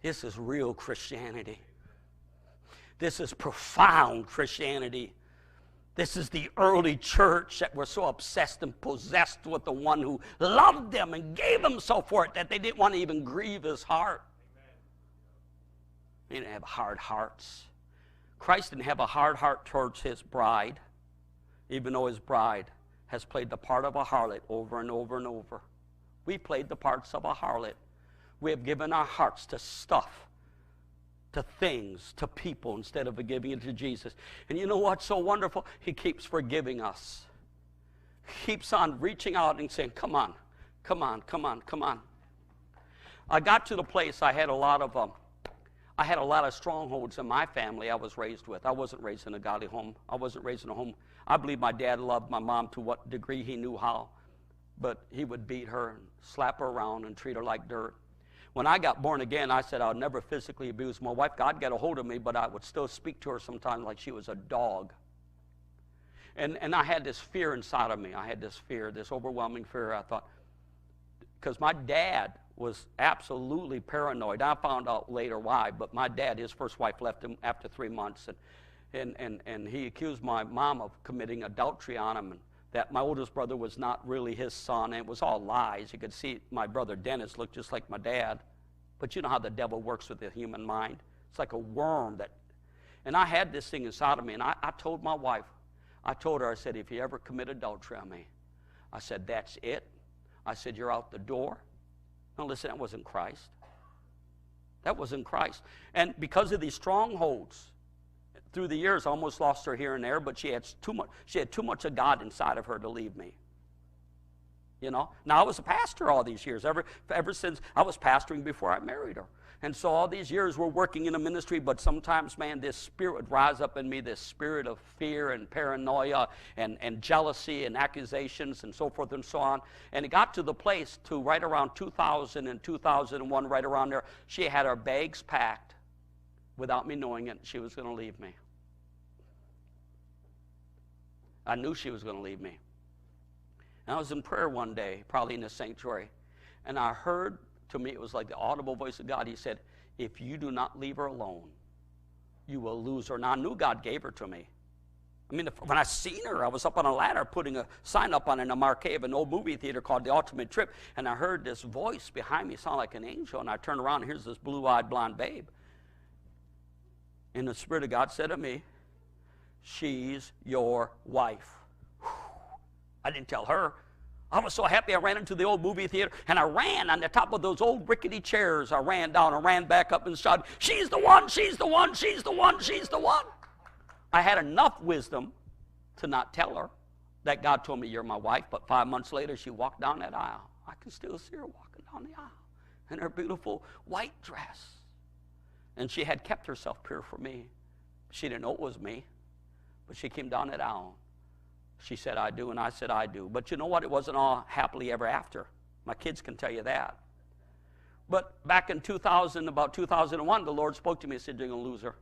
This is real Christianity. This is profound Christianity. This is the early church that were so obsessed and possessed with the one who loved them and gave himself for it that they didn't want to even grieve his heart. They didn't have hard hearts. Christ didn't have a hard heart towards his bride, even though his bride has played the part of a harlot over and over and over. We played the parts of a harlot. We have given our hearts to stuff, to things, to people, instead of giving it to Jesus. And you know what's so wonderful? He keeps forgiving us. He keeps on reaching out and saying, come on, come on, come on, come on. I got to the place I had a lot of strongholds in my family I was raised with. I wasn't raised in a godly home. I wasn't raised in a home. I believe my dad loved my mom to what degree he knew how. But he would beat her and slap her around and treat her like dirt. When I got born again, I said I would never physically abuse my wife. God got a hold of me, but I would still speak to her sometimes like she was a dog. And I had this fear inside of me. I had this fear, this overwhelming fear. I thought, because my dad was absolutely paranoid. I found out later why, but my dad, his first wife, left him after 3 months. And he accused my mom of committing adultery on him, and that my oldest brother was not really his son, and it was all lies. You could see my brother Dennis looked just like my dad. But you know how the devil works with the human mind. It's like a worm that, and I had this thing inside of me, and I told my wife, I told her, I said, if you ever commit adultery on me, I said, that's it. I said, you're out the door. Now listen, that wasn't Christ. That wasn't Christ. And because of these strongholds, through the years, I almost lost her here and there, but she had too much of God inside of her to leave me. You know? Now, I was a pastor all these years, ever since I was pastoring before I married her. And so all these years we're working in a ministry, but sometimes, man, this spirit would rise up in me, this spirit of fear and paranoia and jealousy and accusations and so forth and so on. And it got to the place to right around 2000 and 2001, right around there, she had her bags packed. Without me knowing it, she was going to leave me. I knew she was going to leave me. And I was in prayer one day, probably in the sanctuary, and I heard, to me, it was like the audible voice of God. He said, if you do not leave her alone, you will lose her. Now, I knew God gave her to me. I mean, when I seen her, I was up on a ladder putting a sign up on in a marquee of an old movie theater called The Ultimate Trip, and I heard this voice behind me sound like an angel, and I turned around, and here's this blue-eyed blonde babe. And the Spirit of God said to me, she's your wife. Whew. I didn't tell her. I was so happy I ran into the old movie theater, and I ran on the top of those old rickety chairs. I ran down and ran back up and shouted, she's the one, she's the one, she's the one, she's the one. I had enough wisdom to not tell her that God told me, you're my wife, but 5 months later, she walked down that aisle. I can still see her walking down the aisle in her beautiful white dress. And she had kept herself pure for me. She didn't know it was me, but she came down that aisle. She said, I do, and I said, I do. But you know what? It wasn't all happily ever after. My kids can tell you that. But back in 2000, about 2001, the Lord spoke to me and said, you're going to lose her.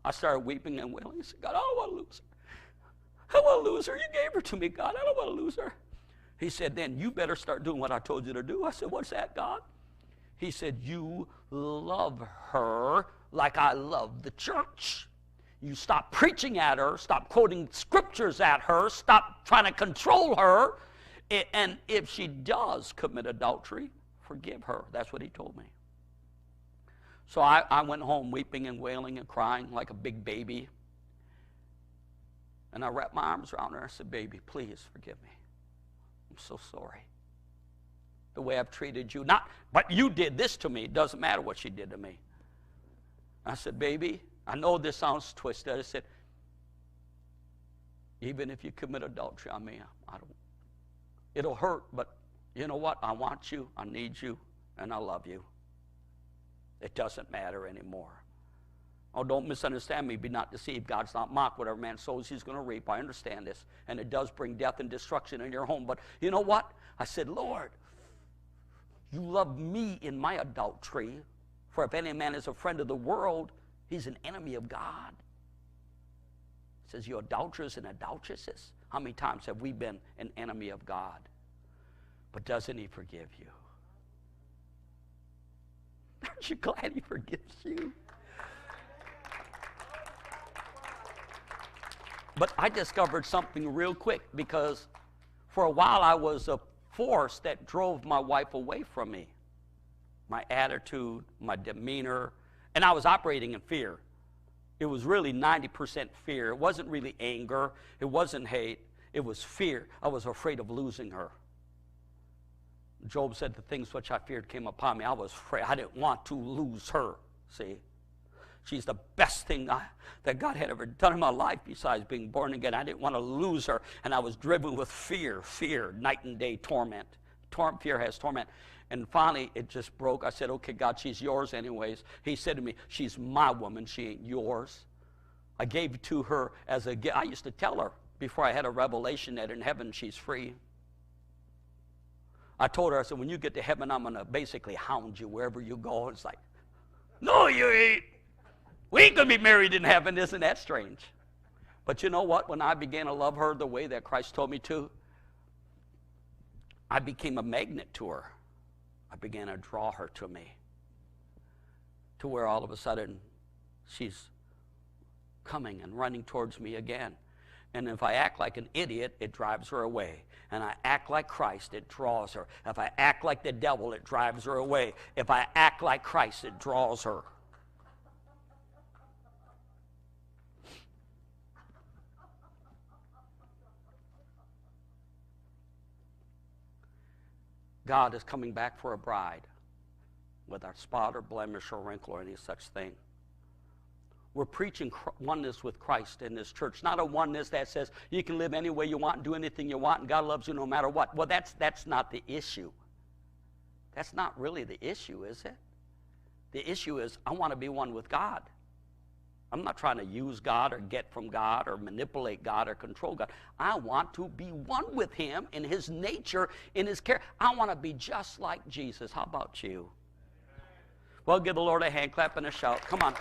I started weeping and wailing. I said, God, I don't want to lose her. I don't want to lose her. You gave her to me, God. I don't want to lose her. He said, then you better start doing what I told you to do. I said, what's that, God? He said, you love her like I love the church. You stop preaching at her, stop quoting scriptures at her, stop trying to control her, and if she does commit adultery, forgive her. That's what he told me. So I went home weeping and wailing and crying like a big baby. And I wrapped my arms around her. I said, baby, please forgive me. I'm so sorry. The way I've treated you. But you did this to me. It doesn't matter what she did to me. I said, baby, I know this sounds twisted. I said, even if you commit adultery on me, it'll hurt, but you know what? I want you, I need you, and I love you. It doesn't matter anymore. Oh, don't misunderstand me. Be not deceived. God's not mocked. Whatever man sows, he's going to reap. I understand this. And it does bring death and destruction in your home. But you know what? I said, Lord, you love me in my adultery. For if any man is a friend of the world, he's an enemy of God. It says, you adulterers and adulteresses. How many times have we been an enemy of God? But doesn't he forgive you? Aren't you glad he forgives you? But I discovered something real quick, because for a while I was a force that drove my wife away from me. My attitude, my demeanor, and I was operating in fear. It was really 90% fear. It wasn't really anger. It wasn't hate. It was fear. I was afraid of losing her. Job said, the things which I feared came upon me. I was afraid. I didn't want to lose her, see. She's the best thing that God had ever done in my life besides being born again. I didn't want to lose her, and I was driven with fear, night and day torment. Fear has torment. And finally, it just broke. I said, okay, God, she's yours anyways. He said to me, she's my woman. She ain't yours. I gave it to her as a gift. I used to tell her before I had a revelation that in heaven she's free. I told her, I said, when you get to heaven, I'm going to basically hound you wherever you go. It's like, no, you ain't. We ain't going to be married in heaven. Isn't that strange? But you know what? When I began to love her the way that Christ told me to, I became a magnet to her. I began to draw her to me, to where all of a sudden she's coming and running towards me again. And if I act like an idiot, it drives her away. And I act like Christ, it draws her. If I act like the devil, it drives her away. If I act like Christ, it draws her. God is coming back for a bride without spot or blemish or wrinkle or any such thing. We're preaching oneness with Christ in this church, not a oneness that says you can live any way you want and do anything you want and God loves you no matter what. Well, that's not the issue. That's not really the issue, is it? The issue is I want to be one with God. I'm not trying to use God or get from God or manipulate God or control God. I want to be one with him in his nature, in his character. I want to be just like Jesus. How about you? Well, give the Lord a hand clap and a shout. Come on.